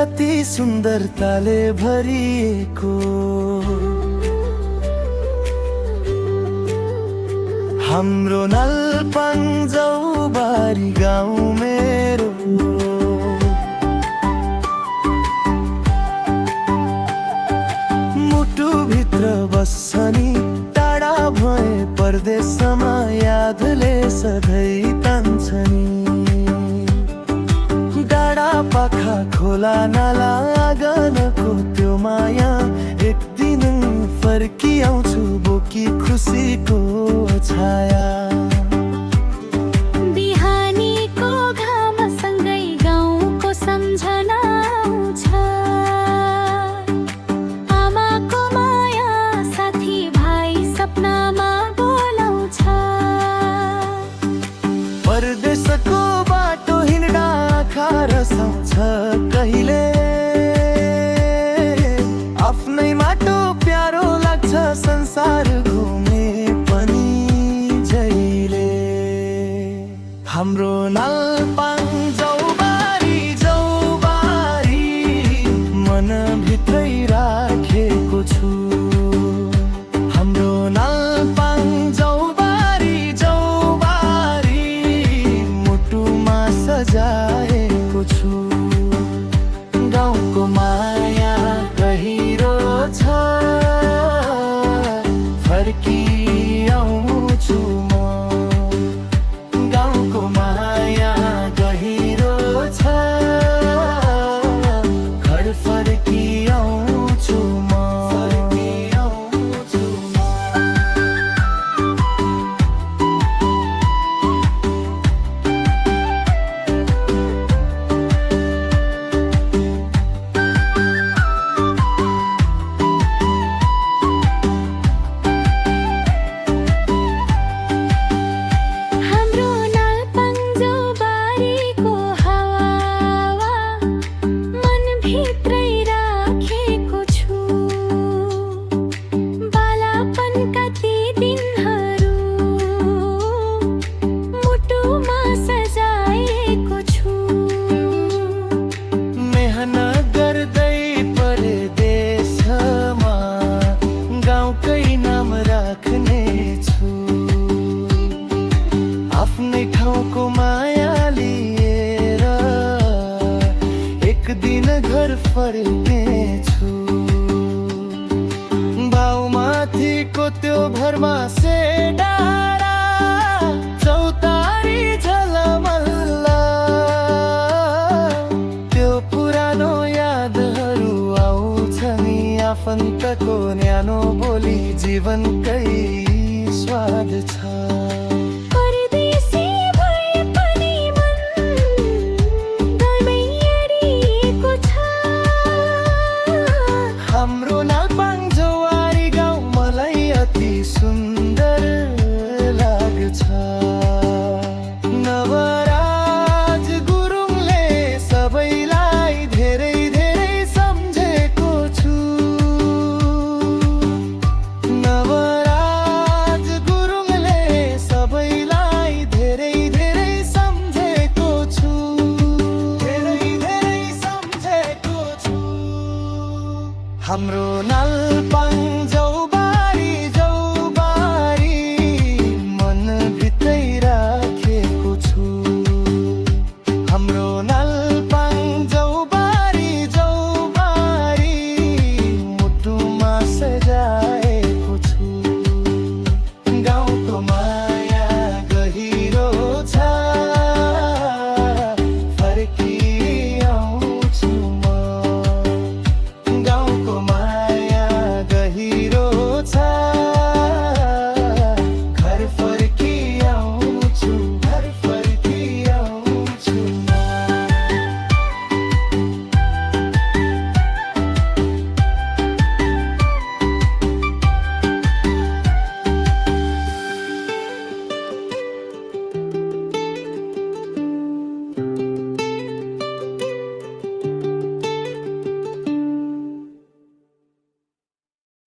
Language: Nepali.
अति सुन्दरताले भरिएको हाम्रो नलपञ्जौबारी गाउँ मेरो मुटुभित्र बस्छ नि टाढा भए परदेशमा यादले सधैँ तान्छ नि डाँडा पाखा खोला नाला आँगनको त्यो माया एक दिन फर्किआउँछु बोकी खुसीको छाया बिहानीको घामसँगै गाउँको सम्झना आउँछ आमाको माया साथी भाइ सपनामा बोलाउँछ परदेशको बाटो हिँड्दा आँखा रसाउँछ कहिले आफ्नै माटो प्यारो लाग्छ संसार घुमे पनि जहिले हाम्रो नलपञ्जौबारी मनभित्रै राखेको छु हाम्रो नलपञ्जौबारी मुटुमा सजाएको छु गाउँको माया गहिरो छ फर्किआउँछु म गाउँको माया गहिरो छ घर फर्किआउँछु म आफ्नै ठाउँको माया लिएर एक दिन घर फर्केछु बाउमाथिको त्यो भरमा से डाँडा चौतारी झलमल्ल त्यो पुरानो यादहरू आउँछ नि आफन्तको न्यानो बोली जीवनकै स्वाद छ हाम्रो नलपञ्जौबारी गाउँ मलाई अति सुन्दर लाग्छ नवराज गुरुङले सबैलाई धेरै धेरै सम्झेको छु नवराज गुरुङले सबैलाई धेरै धेरै सम्झेको छु धेरै धेरै सम्झेको छु हाम्रो नल